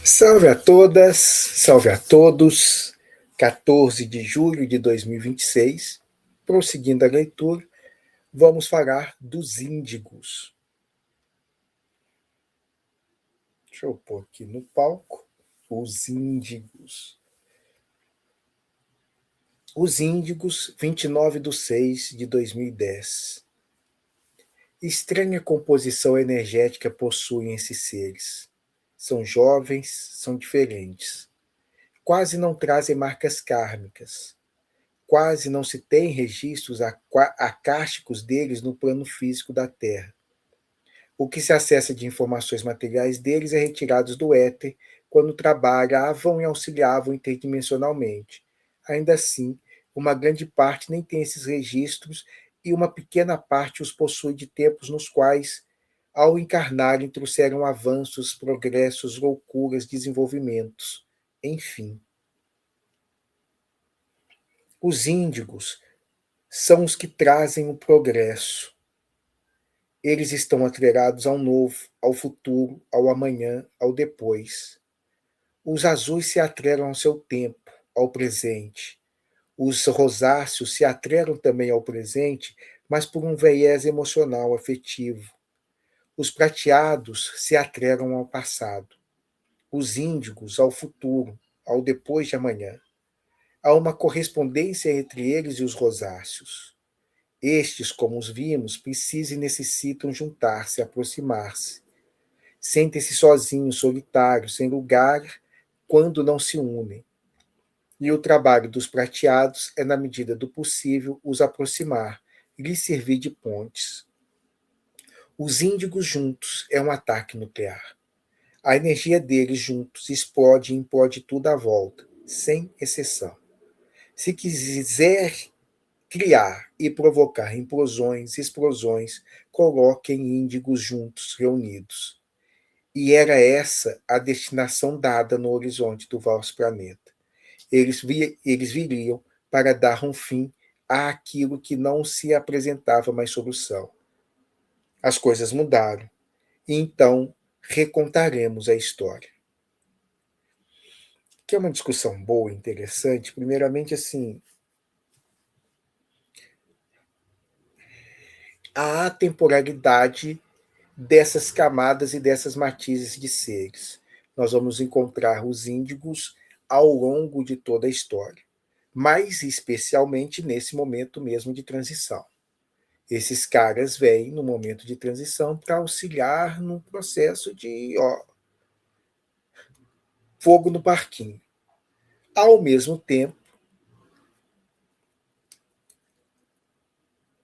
Salve a todas, salve a todos. 14 de julho de 2026, prosseguindo a leitura, vamos falar dos índigos. Deixa eu pôr aqui no palco os índigos. Os índigos, 29/6/2010. Estranha composição energética possuem esses seres. São jovens, são diferentes. Quase não trazem marcas kármicas. Quase não se tem registros acásticos deles no plano físico da Terra. O que se acessa de informações materiais deles é retirado do éter quando trabalhavam e auxiliavam interdimensionalmente. Ainda assim, uma grande parte nem tem esses registros e uma pequena parte os possui de tempos nos quais, ao encarnarem, trouxeram avanços, progressos, loucuras, desenvolvimentos. Enfim. Os índigos são os que trazem o progresso. Eles estão atrelados ao novo, ao futuro, ao amanhã, ao depois. Os azuis se atrelam ao seu tempo, ao presente. Os rosáceos se atrelam também ao presente, mas por um viés emocional, afetivo. Os prateados se atrelam ao passado. Os índigos ao futuro, ao depois de amanhã. Há uma correspondência entre eles e os rosáceos. Estes, como os vimos, precisam e necessitam juntar-se, aproximar-se. Sentem-se sozinhos, solitários, sem lugar, quando não se unem. E o trabalho dos prateados é, na medida do possível, os aproximar, lhes servir de pontes. Os índigos juntos é um ataque nuclear. A energia deles juntos explode e implode tudo à volta, sem exceção. Se quiser criar e provocar implosões, explosões, coloquem índigos juntos, reunidos. E era essa a destinação dada no horizonte do vosso planeta. Eles viriam para dar um fim àquilo que não se apresentava mais solução. As coisas mudaram, e então recontaremos a história. Que é uma discussão boa, interessante. Primeiramente, assim, a atemporalidade dessas camadas e dessas matizes de seres. Nós vamos encontrar os índigos ao longo de toda a história, mas especialmente nesse momento mesmo de transição. Esses caras vêm no momento de transição para auxiliar no processo de fogo no parquinho. Ao mesmo tempo,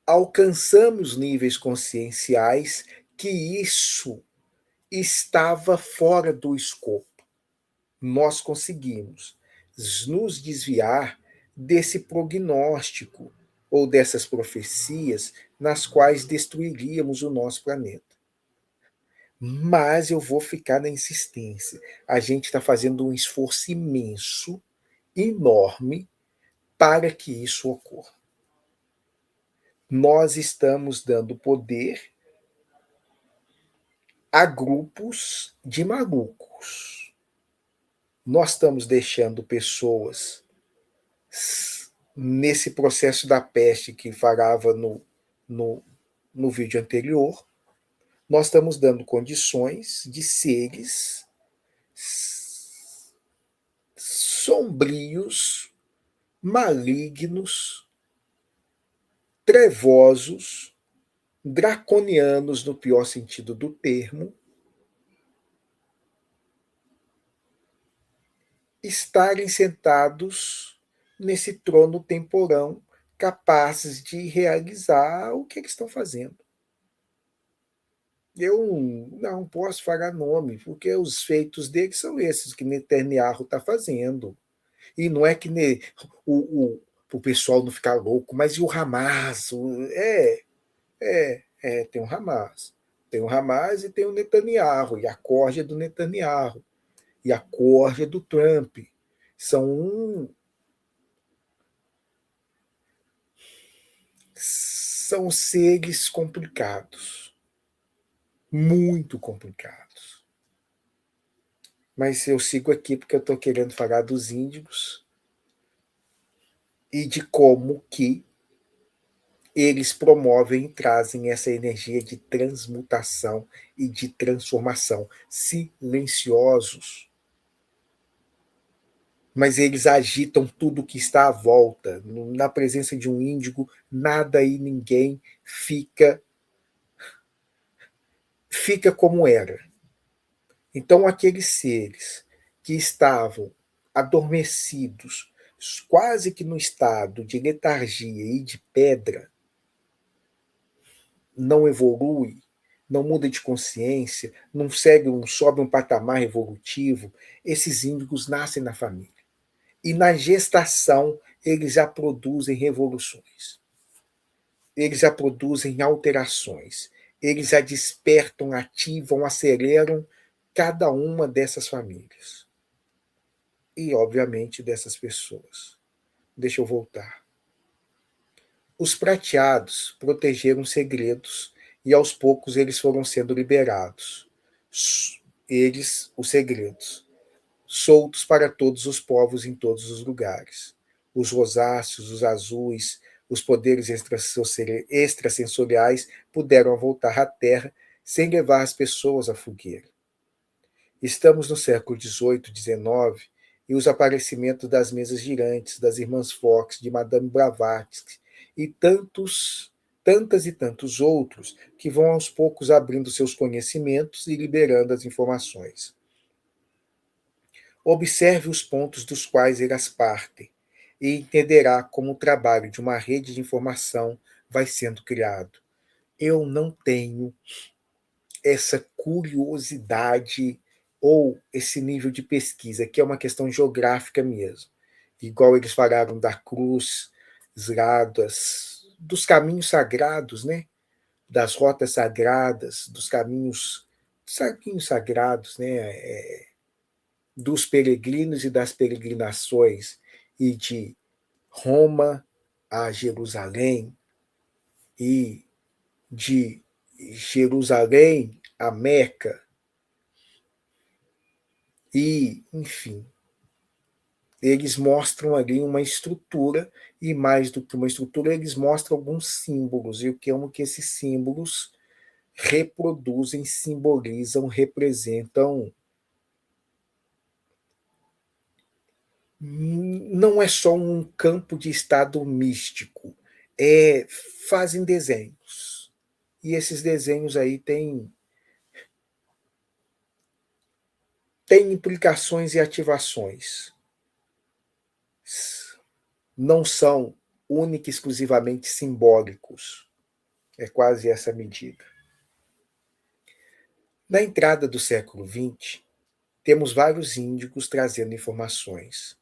alcançamos níveis conscienciais que isso estava fora do escopo. Nós conseguimos nos desviar desse prognóstico ou dessas profecias nas quais destruiríamos o nosso planeta. Mas eu vou ficar na insistência. A gente está fazendo um esforço imenso, enorme, para que isso ocorra. Nós estamos dando poder a grupos de malucos. Nós estamos deixando pessoas nesse processo da peste que falava no vídeo anterior. Nós estamos dando condições de seres sombrios, malignos, trevosos, draconianos no pior sentido do termo, estarem sentados nesse trono temporão, capazes de realizar o que eles estão fazendo. Eu não posso falar nome, porque os feitos deles são esses que Netanyahu está fazendo. E não é que o pessoal não ficar louco, mas e o Hamas? Tem o Hamas. Tem o Hamas e tem o Netanyahu, e a corja do Netanyahu, e a corja do Trump. São seres complicados, muito complicados. Mas eu sigo aqui porque eu estou querendo falar dos índigos e de como que eles promovem e trazem essa energia de transmutação e de transformação, silenciosos, mas eles agitam tudo que está à volta. Na presença de um índigo, nada e ninguém fica como era. Então, aqueles seres que estavam adormecidos, quase que no estado de letargia e de pedra, não evolui, não muda de consciência, não segue, não sobe um patamar evolutivo, esses índigos nascem na família. E na gestação, eles já produzem revoluções. Eles já produzem alterações. Eles já despertam, ativam, aceleram cada uma dessas famílias. E, obviamente, dessas pessoas. Deixa eu voltar. Os prateados protegeram segredos e aos poucos eles foram sendo liberados. Eles, os segredos, soltos para todos os povos em todos os lugares. Os rosáceos, os azuis, os poderes extrasensoriais puderam voltar à Terra sem levar as pessoas à fogueira. Estamos no século XVIII, XIX, e os aparecimentos das mesas girantes, das irmãs Fox, de Madame Blavatsky e tantas e tantos outros que vão aos poucos abrindo seus conhecimentos e liberando as informações. Observe os pontos dos quais elas partem e entenderá como o trabalho de uma rede de informação vai sendo criado. Eu não tenho essa curiosidade ou esse nível de pesquisa, que é uma questão geográfica mesmo. Igual eles falaram da cruz, dos caminhos sagrados, né? Das rotas sagradas, dos caminhos sagrados, né? Dos peregrinos e das peregrinações, e de Roma a Jerusalém, e de Jerusalém a Meca, e, enfim, eles mostram ali uma estrutura, e mais do que uma estrutura, eles mostram alguns símbolos, e o que é que esses símbolos reproduzem, simbolizam, representam. Não é só um campo de estado místico, fazem desenhos. E esses desenhos aí têm implicações e ativações. Não são única e exclusivamente simbólicos. É quase essa medida. Na entrada do século XX, temos vários índigos trazendo informações.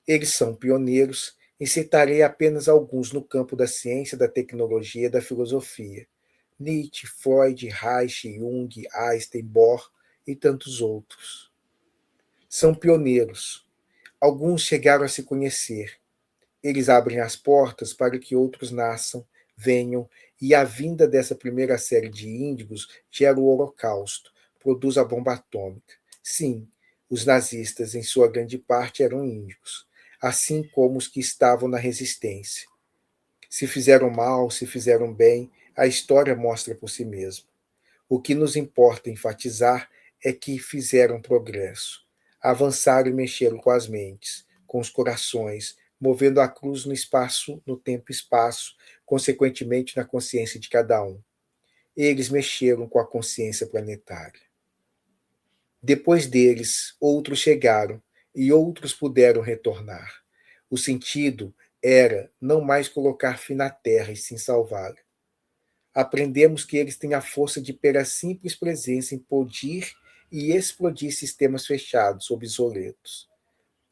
Eles são pioneiros e citarei apenas alguns no campo da ciência, da tecnologia e da filosofia. Nietzsche, Freud, Reich, Jung, Einstein, Bohr e tantos outros. São pioneiros. Alguns chegaram a se conhecer. Eles abrem as portas para que outros nasçam, venham, e a vinda dessa primeira série de índigos gera o Holocausto, produz a bomba atômica. Sim, os nazistas, em sua grande parte, eram índigos, assim como os que estavam na resistência. Se fizeram mal, se fizeram bem, a história mostra por si mesma. O que nos importa enfatizar é que fizeram progresso, avançaram e mexeram com as mentes, com os corações, movendo a cruz no espaço, no tempo e espaço, consequentemente na consciência de cada um. Eles mexeram com a consciência planetária. Depois deles, outros chegaram e outros puderam retornar. O sentido era não mais colocar fim na Terra e sim salvá-la. Aprendemos que eles têm a força de, pela simples presença, implodir e explodir sistemas fechados, obsoletos.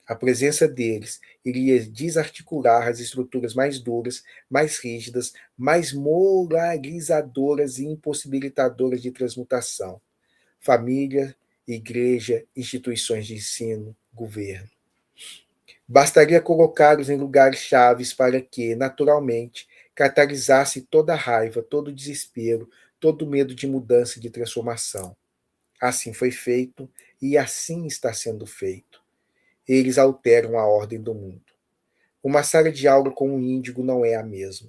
A presença deles iria desarticular as estruturas mais duras, mais rígidas, mais moralizadoras e impossibilitadoras de transmutação. Família, igreja, instituições de ensino, governo. Bastaria colocá-los em lugares chaves para que, naturalmente, catalisasse toda a raiva, todo o desespero, todo o medo de mudança e de transformação. Assim foi feito, e assim está sendo feito. Eles alteram a ordem do mundo. Uma sala de aula com um índigo não é a mesma.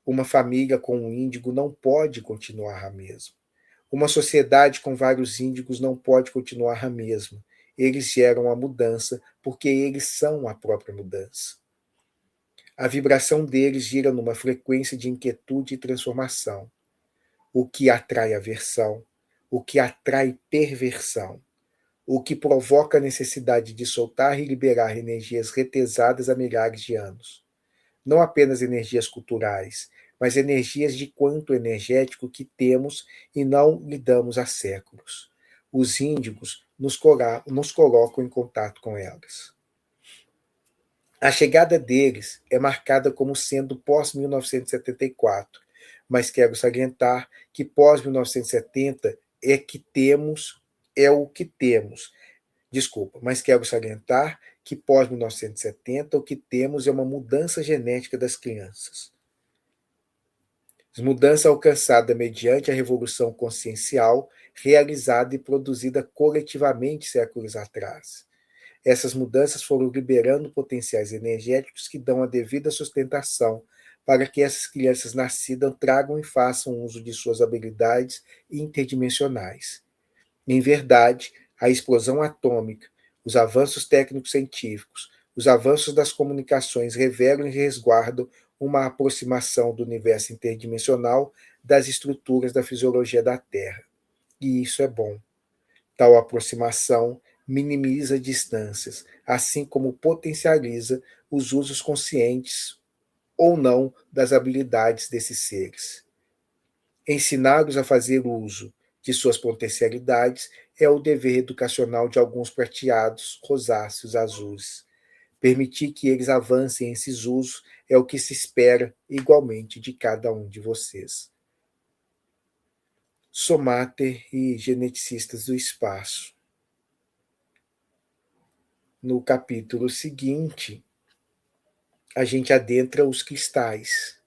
Uma família com um índigo não pode continuar a mesma. Uma sociedade com vários índigos não pode continuar a mesma. Eles geram a mudança porque eles são a própria mudança. A vibração deles gira numa frequência de inquietude e transformação, o que atrai aversão, o que atrai perversão, o que provoca a necessidade de soltar e liberar energias retesadas há milhares de anos. Não apenas energias culturais, mas energias de quanto energético que temos e não lidamos há séculos. Os índigos nos colocam em contato com elas. A chegada deles é marcada como sendo pós-1974, mas quero salientar que pós-1970 é o que temos. Desculpa, mas quero salientar que pós-1970 o que temos é uma mudança genética das crianças. Mudança alcançada mediante a revolução consciencial realizada e produzida coletivamente séculos atrás. Essas mudanças foram liberando potenciais energéticos que dão a devida sustentação para que essas crianças nascidas tragam e façam uso de suas habilidades interdimensionais. Em verdade, a explosão atômica, os avanços técnicos científicos, os avanços das comunicações revelam e resguardam uma aproximação do universo interdimensional das estruturas da fisiologia da Terra. E isso é bom. Tal aproximação minimiza distâncias, assim como potencializa os usos conscientes ou não das habilidades desses seres. Ensiná-los a fazer uso de suas potencialidades é o dever educacional de alguns prateados, rosáceos, azuis. Permitir que eles avancem esses usos é o que se espera igualmente de cada um de vocês. Somater e geneticistas do espaço. No capítulo seguinte, a gente adentra os cristais,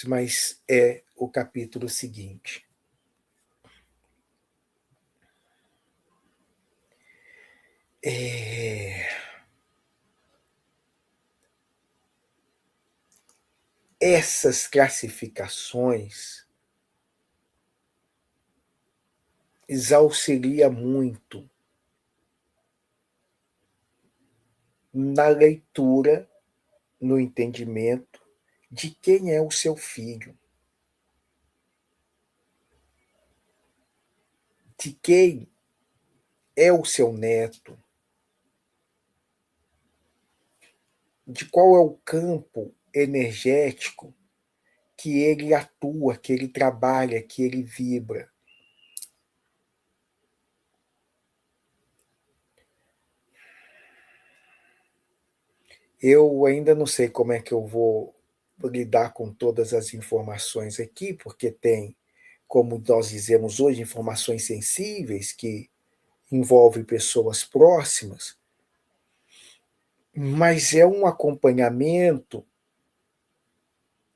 mas é o capítulo seguinte. Essas classificações auxilia muito na leitura, no entendimento de quem é o seu filho, de quem é o seu neto, de qual é o campo energético que ele atua, que ele trabalha, que ele vibra. Eu ainda não sei como é que eu vou lidar com todas as informações aqui, porque tem, como nós dizemos hoje, informações sensíveis que envolvem pessoas próximas, mas é um acompanhamento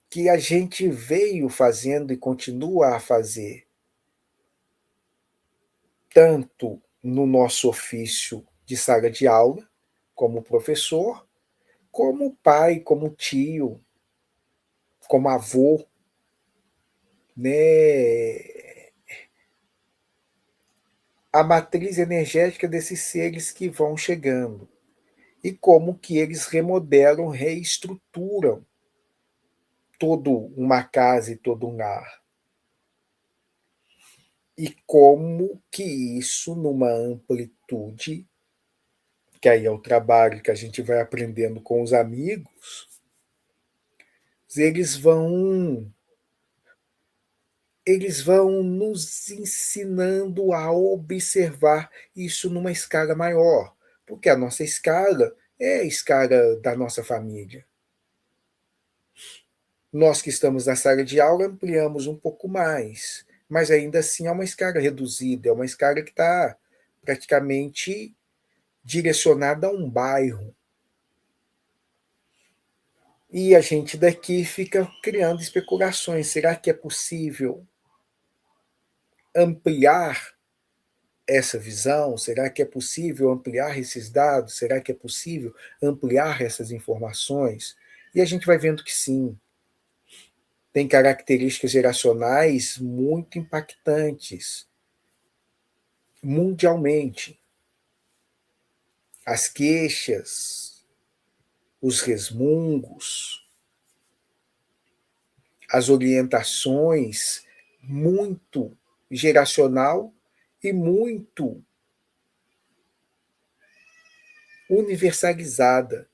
que a gente veio fazendo e continua a fazer, tanto no nosso ofício de sala de aula, como professor, como pai, como tio, como avô, né? A matriz energética desses seres que vão chegando e como que eles remodelam, reestruturam toda uma casa e todo um lar. E como que isso, numa amplitude, que aí é o trabalho que a gente vai aprendendo com os amigos, eles vão eles vão nos ensinando a observar isso numa escala maior, porque a nossa escala é a escala da nossa família. Nós que estamos na sala de aula ampliamos um pouco mais, mas ainda assim é uma escala reduzida, é uma escala que está praticamente direcionada a um bairro. E a gente daqui fica criando especulações. Será que é possível ampliar essa visão? Será que é possível ampliar esses dados? Será que é possível ampliar essas informações? E a gente vai vendo que sim, tem características geracionais muito impactantes mundialmente. As queixas, os resmungos, as orientações, muito geracional e muito universalizada,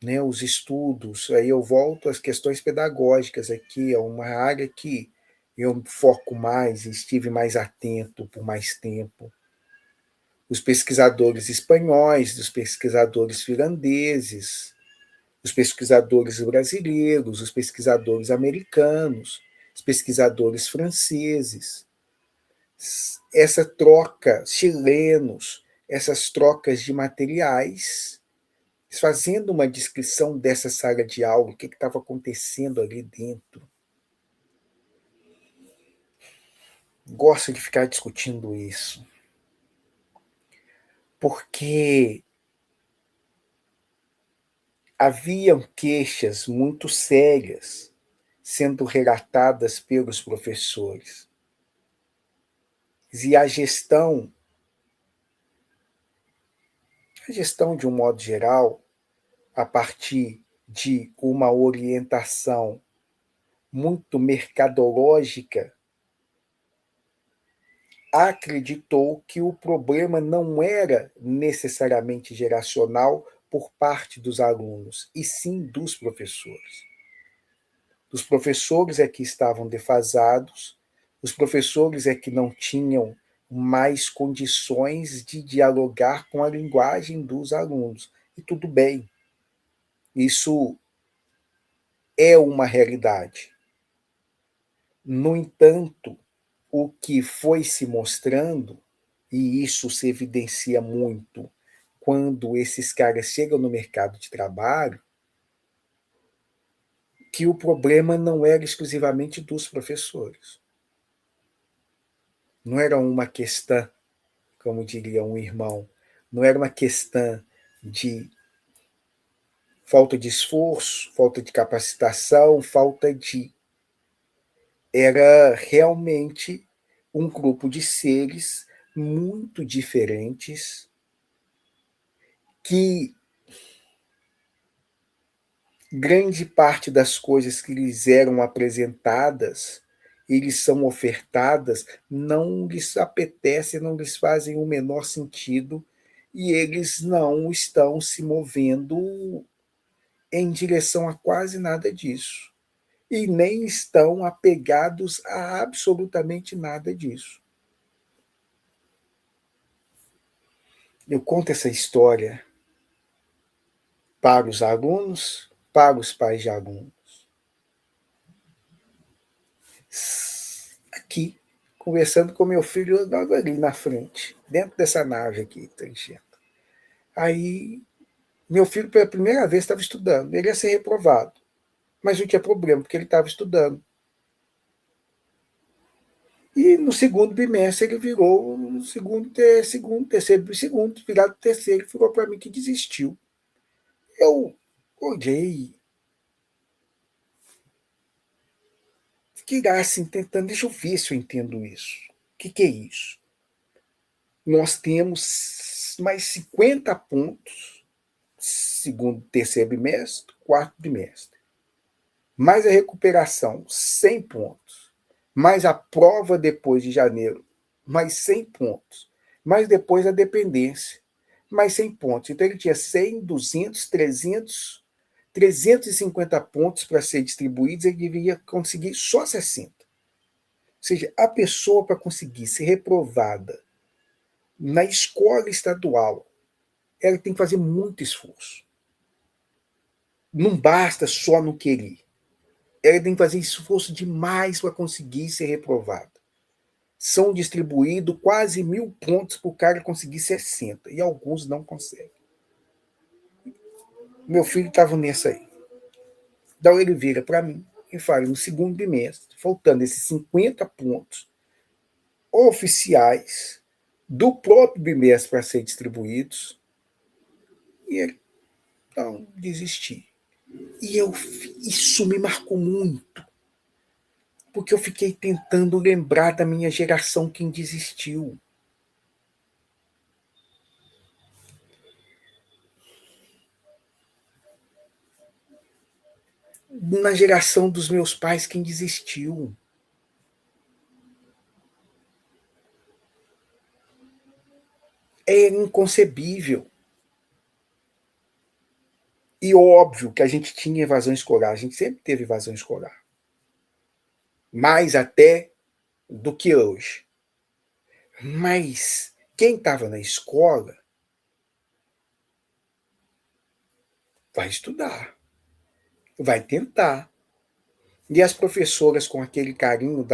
né? Os estudos, aí eu volto às questões pedagógicas aqui, é uma área que eu foco mais, estive mais atento por mais tempo. Os pesquisadores espanhóis, os pesquisadores finlandeses, os pesquisadores brasileiros, os pesquisadores americanos, os pesquisadores franceses, essa troca, chilenos, essas trocas de materiais, fazendo uma descrição dessa sala de aula, o que estava acontecendo ali dentro. Gosto de ficar discutindo isso, porque haviam queixas muito sérias sendo relatadas pelos professores. E a gestão de um modo geral, a partir de uma orientação muito mercadológica, acreditou que o problema não era necessariamente geracional por parte dos alunos, e sim dos professores. Os professores é que estavam defasados, os professores é que não tinham mais condições de dialogar com a linguagem dos alunos. E tudo bem, isso é uma realidade. No entanto, o que foi se mostrando, e isso se evidencia muito quando esses caras chegam no mercado de trabalho, que o problema não era exclusivamente dos professores. Não era uma questão, como diria um irmão, não era uma questão de falta de esforço, falta de capacitação, falta de. Era realmente um grupo de seres muito diferentes que grande parte das coisas que lhes eram apresentadas e lhes são ofertadas não lhes apetece, não lhes fazem o menor sentido e eles não estão se movendo em direção a quase nada disso. E nem estão apegados a absolutamente nada disso. Eu conto essa história para os alunos, para os pais de alunos. Aqui, conversando com meu filho logo ali na frente, dentro dessa nave aqui, tá enchendo. Aí, meu filho, pela primeira vez, estava estudando. Ele ia ser reprovado, mas não tinha problema, porque ele estava estudando. E no segundo bimestre ele virou, no segundo, virado terceiro, ele ficou para mim que desistiu. Eu olhei, fiquei assim, tentando, deixa eu ver se eu entendo isso. O que é isso? Nós temos mais 50 pontos, segundo, terceiro bimestre, quarto bimestre. Mais a recuperação, 100 pontos. Mais a prova depois de janeiro, mais 100 pontos. Mais depois a dependência, mais 100 pontos. Então ele tinha 100, 200, 300, 350 pontos para ser distribuídos, ele deveria conseguir só 60. Ou seja, a pessoa para conseguir ser reprovada na escola estadual, ela tem que fazer muito esforço. Não basta só não querer. Ela tem que fazer esforço demais para conseguir ser reprovada. São distribuídos quase 1.000 pontos para o cara conseguir 60, e alguns não conseguem. Meu filho estava nessa aí. Então ele vira para mim e fala, no segundo bimestre, faltando esses 50 pontos oficiais, do próprio bimestre para ser distribuídos. E ele, não, desisti. E isso me marcou muito, porque eu fiquei tentando lembrar da minha geração quem desistiu. Na geração dos meus pais, quem desistiu. É inconcebível. E óbvio que a gente tinha evasão escolar, a gente sempre teve evasão escolar. Mais até do que hoje. Mas quem estava na escola vai estudar, vai tentar. E as professoras, com aquele carinho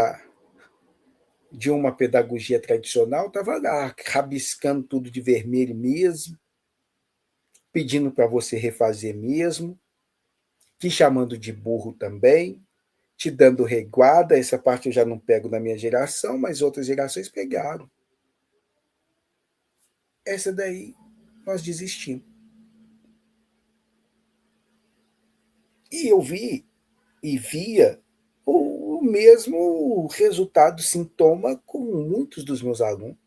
de uma pedagogia tradicional, estavam lá, rabiscando tudo de vermelho mesmo, pedindo para você refazer mesmo, te chamando de burro também, te dando reguada. Essa parte eu já não pego na minha geração, mas outras gerações pegaram. Essa daí nós desistimos. E eu via o mesmo resultado, sintoma com muitos dos meus alunos.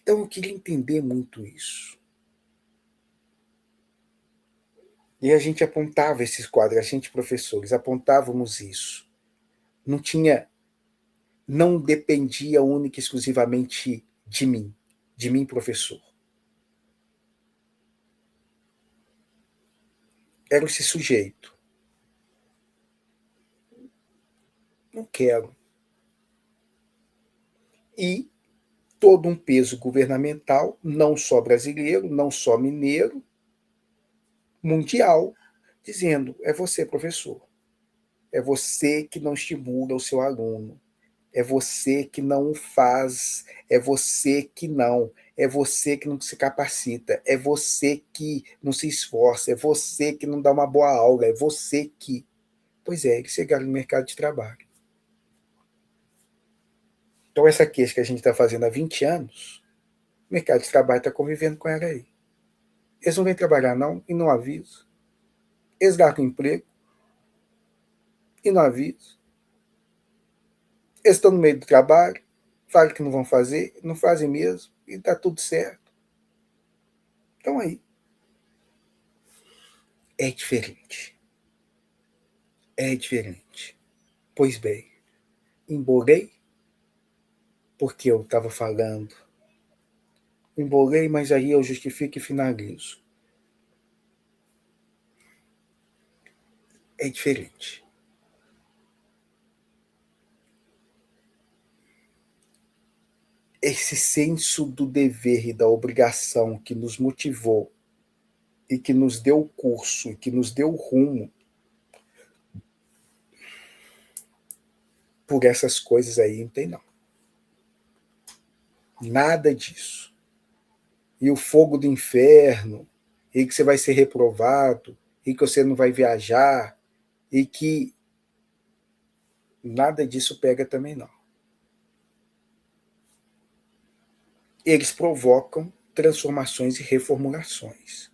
Então eu queria entender muito isso. E a gente apontava esses quadros, a gente, professores, apontávamos isso. Não tinha, não dependia única e exclusivamente de mim, professor. Era esse sujeito. Não quero. E todo um peso governamental, não só brasileiro, não só mineiro, mundial, dizendo: é você, professor. É você que não estimula o seu aluno. É você que não faz, é você que não, é você que não se capacita, é você que não se esforça, é você que não dá uma boa aula, é você que. Pois é, eles chegaram no mercado de trabalho. Então, essa queixa que a gente está fazendo há 20 anos, o mercado de trabalho está convivendo com ela aí. Eles não vêm trabalhar, não, e não avisam. Eles largam o emprego e não avisam. Eles estão no meio do trabalho, falam que não vão fazer, não fazem mesmo, e está tudo certo. Então, aí, é diferente. É diferente. Pois bem, embolei, porque eu estava falando. Embolei, mas aí eu justifico e finalizo. É diferente. Esse senso do dever e da obrigação que nos motivou e que nos deu curso, e que nos deu rumo, por essas coisas aí não tem não. Nada disso. E o fogo do inferno, e que você vai ser reprovado, e que você não vai viajar, e que nada disso pega também não. Eles provocam transformações e reformulações.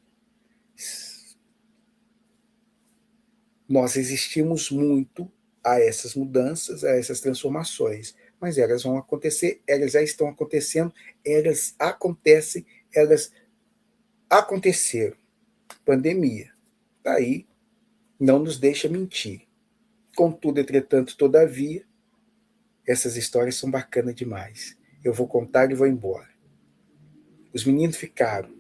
Nós resistimos muito a essas mudanças, a essas transformações, mas elas vão acontecer, elas já estão acontecendo, elas acontecem, elas aconteceram. Pandemia, está aí, não nos deixa mentir. Contudo, entretanto, todavia, essas histórias são bacanas demais. Eu vou contar e vou embora. Os meninos ficaram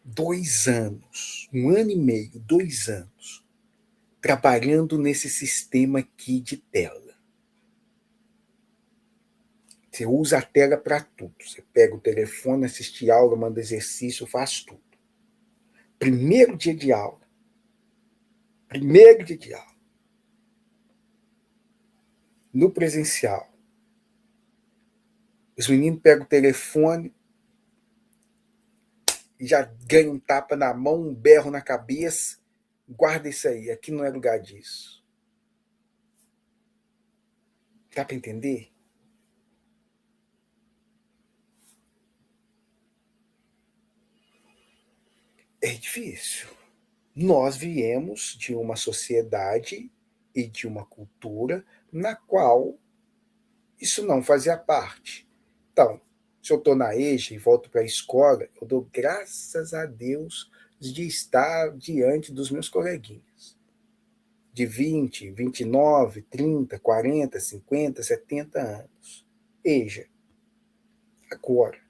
2 anos, 1 ano e meio, 2 anos, trabalhando nesse sistema aqui de tela. Você usa a tela para tudo. Você pega o telefone, assiste aula, manda exercício, faz tudo. Primeiro dia de aula. Primeiro dia de aula. No presencial. Os meninos pegam o telefone e já ganham um tapa na mão, um berro na cabeça. Guarda isso aí, aqui não é lugar disso. Dá para entender? É difícil. Nós viemos de uma sociedade e de uma cultura na qual isso não fazia parte. Então, se eu estou na EJA e volto para a escola, eu dou graças a Deus de estar diante dos meus coleguinhas. De 20, 29, 30, 40, 50, 70 anos. EJA. Agora,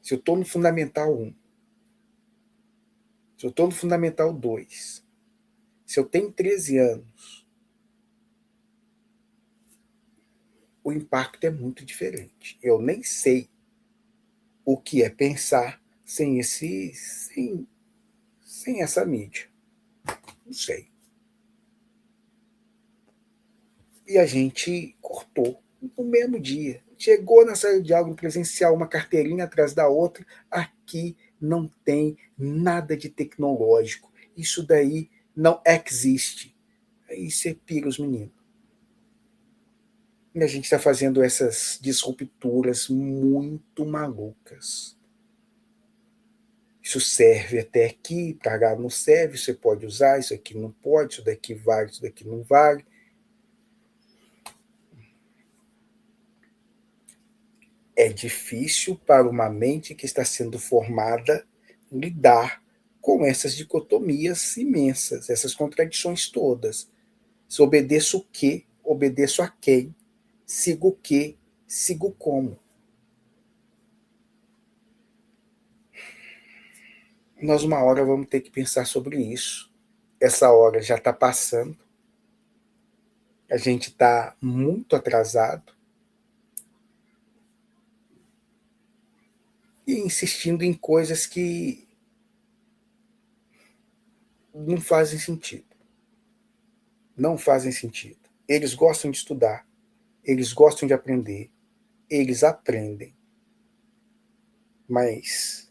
se eu estou no Fundamental 1, se eu estou no Fundamental 2, se eu tenho 13 anos, o impacto é muito diferente. Eu nem sei o que é pensar sem essa mídia. Não sei. E a gente cortou no mesmo dia. Chegou na sala de aula presencial, uma carteirinha atrás da outra. Aqui não tem nada de tecnológico. Isso daí não existe. Aí você pira os meninos. E a gente está fazendo essas disrupturas muito malucas. Isso serve até aqui, para lá não serve, você pode usar, isso aqui não pode, isso daqui vale, isso daqui não vale. É difícil para uma mente que está sendo formada lidar com essas dicotomias imensas, essas contradições todas. Se obedeço o quê? Obedeço a quem? Sigo o quê? Sigo como? Nós uma hora vamos ter que pensar sobre isso. Essa hora já está passando. A gente está muito atrasado. E insistindo em coisas que não fazem sentido. Não fazem sentido. Eles gostam de estudar, eles gostam de aprender, eles aprendem. Mas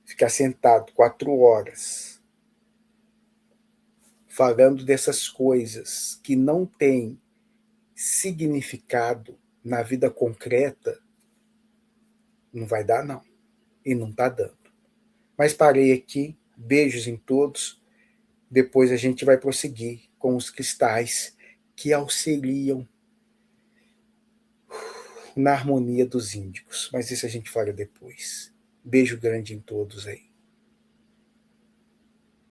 ficar sentado 4 horas falando dessas coisas que não têm significado na vida concreta, não vai dar, não. E não está dando. Mas parei aqui. Beijos em todos. Depois a gente vai prosseguir com os cristais que auxiliam na harmonia dos índicos. Mas isso a gente fala depois. Beijo grande em todos aí.